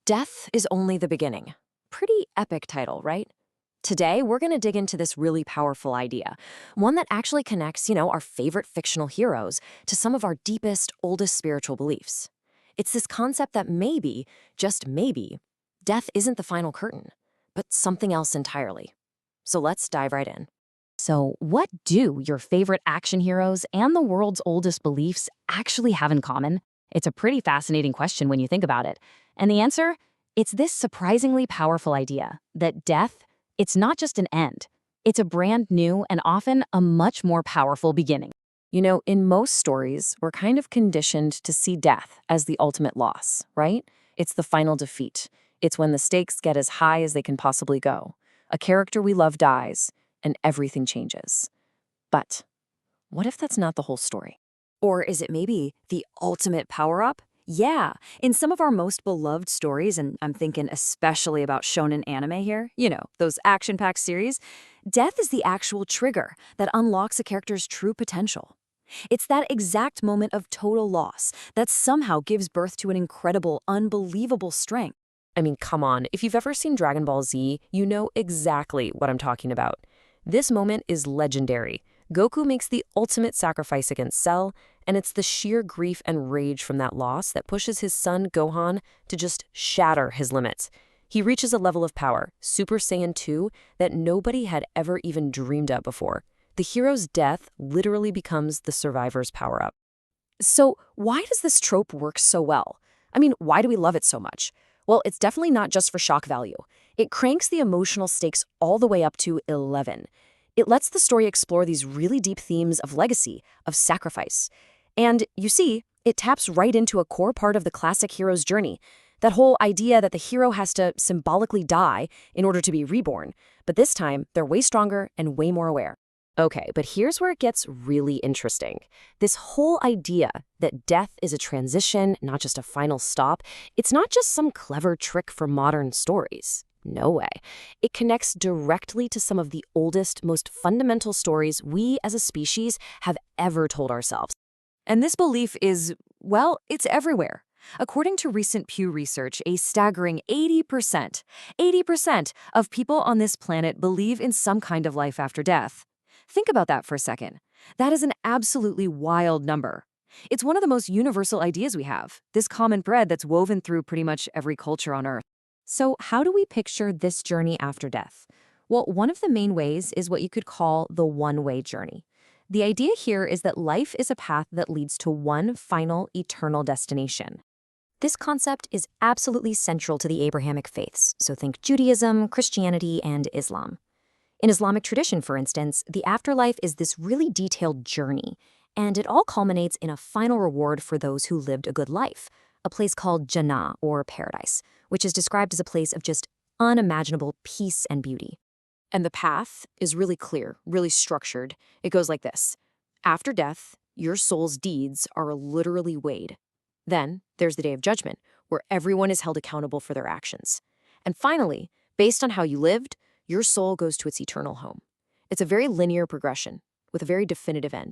Death is only the beginning. Pretty epic title, right? Today, we're going to dig into this really powerful idea, one that actually connects, our favorite fictional heroes to some of our deepest, oldest spiritual beliefs. It's this concept that maybe, just maybe, death isn't the final curtain, but something else entirely. So let's dive right in. So, what do your favorite action heroes and the world's oldest beliefs actually have in common? It's a pretty fascinating question when you think about it. And the answer? It's this surprisingly powerful idea that death, it's not just an end. It's a brand new and often a much more powerful beginning. In most stories, we're kind of conditioned to see death as the ultimate loss, right? It's the final defeat. It's when the stakes get as high as they can possibly go. A character we love dies, and everything changes. But what if that's not the whole story? Or is it maybe the ultimate power-up? Yeah, in some of our most beloved stories, and I'm thinking especially about shonen anime here, those action-packed series, death is the actual trigger that unlocks a character's true potential. It's that exact moment of total loss that somehow gives birth to an incredible, unbelievable strength. I mean, come on, if you've ever seen Dragon Ball Z, you know exactly what I'm talking about. This moment is legendary. Goku makes the ultimate sacrifice against Cell, and it's the sheer grief and rage from that loss that pushes his son, Gohan, to just shatter his limits. He reaches a level of power, Super Saiyan 2, that nobody had ever even dreamed of before. The hero's death literally becomes the survivor's power-up. So why does this trope work so well? I mean, why do we love it so much? Well, it's definitely not just for shock value. It cranks the emotional stakes all the way up to 11. It lets the story explore these really deep themes of legacy, of sacrifice. And, you see, it taps right into a core part of the classic hero's journey, that whole idea that the hero has to symbolically die in order to be reborn. But this time, they're way stronger and way more aware. Okay, but here's where it gets really interesting. This whole idea that death is a transition, not just a final stop, it's not just some clever trick for modern stories. No way. It connects directly to some of the oldest, most fundamental stories we as a species have ever told ourselves. And this belief is, well, it's everywhere. According to recent Pew research, a staggering 80% of people on this planet believe in some kind of life after death. Think about that for a second. That is an absolutely wild number. It's one of the most universal ideas we have, this common thread that's woven through pretty much every culture on Earth. So how do we picture this journey after death? Well, one of the main ways is what you could call the one-way journey. The idea here is that life is a path that leads to one final, eternal destination. This concept is absolutely central to the Abrahamic faiths, so think Judaism, Christianity, and Islam. In Islamic tradition, for instance, the afterlife is this really detailed journey, and it all culminates in a final reward for those who lived a good life, a place called Jannah, or paradise, which is described as a place of just unimaginable peace and beauty. And the path is really clear, really structured. It goes like this. After death, your soul's deeds are literally weighed. Then there's the Day of Judgment, where everyone is held accountable for their actions. And finally, based on how you lived, your soul goes to its eternal home. It's a very linear progression with a very definitive end.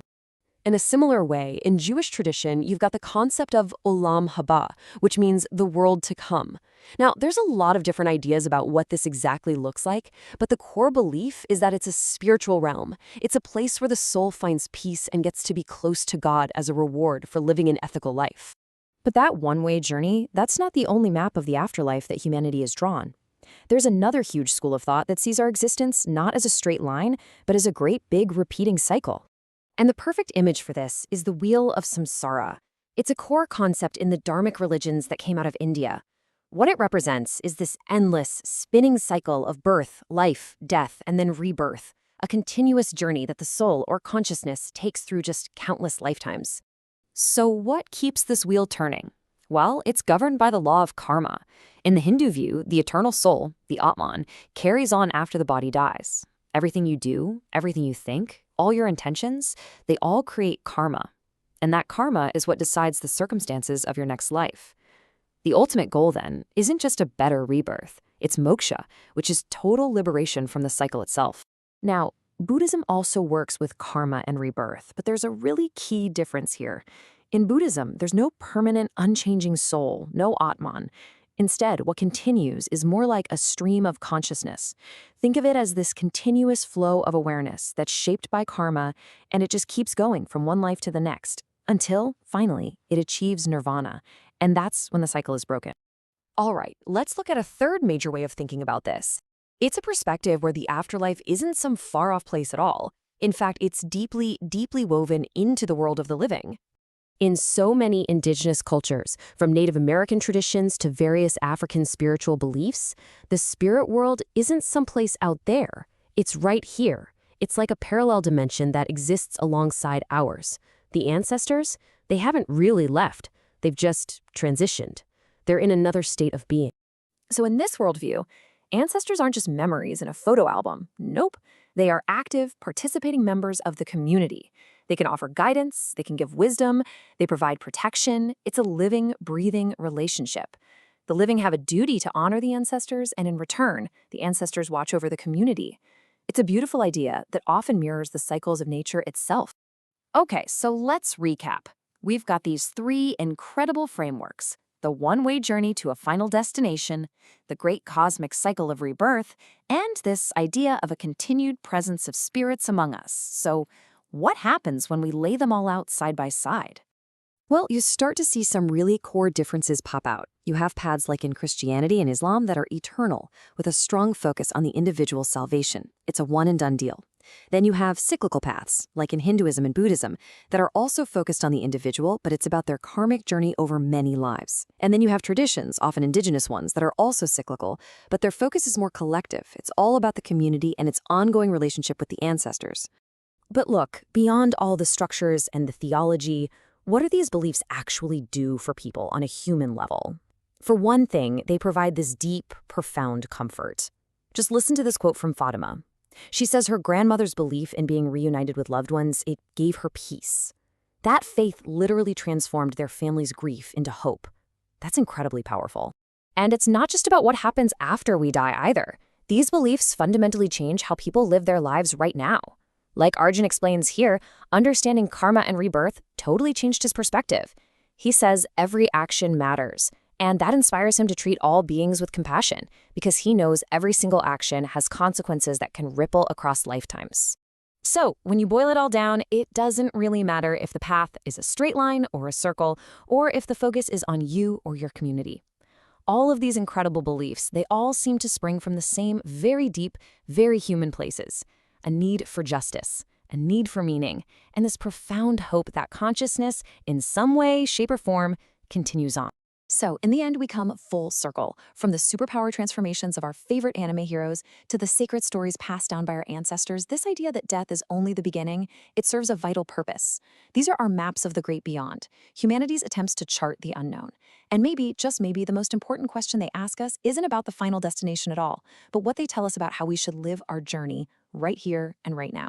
In a similar way, in Jewish tradition, you've got the concept of olam haba, which means the world to come. Now, there's a lot of different ideas about what this exactly looks like, but the core belief is that it's a spiritual realm. It's a place where the soul finds peace and gets to be close to God as a reward for living an ethical life. But that one-way journey, that's not the only map of the afterlife that humanity has drawn. There's another huge school of thought that sees our existence not as a straight line, but as a great big repeating cycle. And the perfect image for this is the wheel of samsara. It's a core concept in the dharmic religions that came out of India. What it represents is this endless, spinning cycle of birth, life, death, and then rebirth, a continuous journey that the soul or consciousness takes through just countless lifetimes. So what keeps this wheel turning? Well, it's governed by the law of karma. In the Hindu view, the eternal soul, the Atman, carries on after the body dies. Everything you do, everything you think, all your intentions, they all create karma. And that karma is what decides the circumstances of your next life. The ultimate goal, then, isn't just a better rebirth. It's moksha, which is total liberation from the cycle itself. Now, Buddhism also works with karma and rebirth, but there's a really key difference here. In Buddhism, there's no permanent, unchanging soul, no Atman. Instead, what continues is more like a stream of consciousness. Think of it as this continuous flow of awareness that's shaped by karma, and it just keeps going from one life to the next, until, finally, it achieves nirvana. And that's when the cycle is broken. All right, let's look at a third major way of thinking about this. It's a perspective where the afterlife isn't some far-off place at all. In fact, it's deeply, deeply woven into the world of the living. In so many indigenous cultures, from Native American traditions to various African spiritual beliefs, the spirit world isn't someplace out there. It's right here. It's like a parallel dimension that exists alongside ours. The ancestors, they haven't really left. They've just transitioned. They're in another state of being. So in this worldview, ancestors aren't just memories in a photo album. Nope. They are active, participating members of the community. They can offer guidance, they can give wisdom, they provide protection. It's a living, breathing relationship. The living have a duty to honor the ancestors, and in return, the ancestors watch over the community. It's a beautiful idea that often mirrors the cycles of nature itself. Okay, so let's recap. We've got these three incredible frameworks: the one-way journey to a final destination, the great cosmic cycle of rebirth, and this idea of a continued presence of spirits among us. So, what happens when we lay them all out side by side? Well, you start to see some really core differences pop out. You have paths like in Christianity and Islam that are eternal, with a strong focus on the individual's salvation. It's a one-and-done deal. Then you have cyclical paths, like in Hinduism and Buddhism, that are also focused on the individual, but it's about their karmic journey over many lives. And then you have traditions, often indigenous ones, that are also cyclical, but their focus is more collective. It's all about the community and its ongoing relationship with the ancestors. But look, beyond all the structures and the theology, what do these beliefs actually do for people on a human level? For one thing, they provide this deep, profound comfort. Just listen to this quote from Fatima. She says her grandmother's belief in being reunited with loved ones, it gave her peace. That faith literally transformed their family's grief into hope. That's incredibly powerful. And it's not just about what happens after we die either. These beliefs fundamentally change how people live their lives right now. Like Arjun explains here, understanding karma and rebirth totally changed his perspective. He says every action matters, and that inspires him to treat all beings with compassion, because he knows every single action has consequences that can ripple across lifetimes. So, when you boil it all down, it doesn't really matter if the path is a straight line or a circle, or if the focus is on you or your community. All of these incredible beliefs, they all seem to spring from the same very deep, very human places. A need for justice, a need for meaning, and this profound hope that consciousness, in some way, shape, or form, continues on. So, in the end, we come full circle, from the superpower transformations of our favorite anime heroes to the sacred stories passed down by our ancestors. This idea that death is only the beginning, it serves a vital purpose. These are our maps of the great beyond, humanity's attempts to chart the unknown. And maybe, just maybe, the most important question they ask us isn't about the final destination at all, but what they tell us about how we should live our journey right here and right now.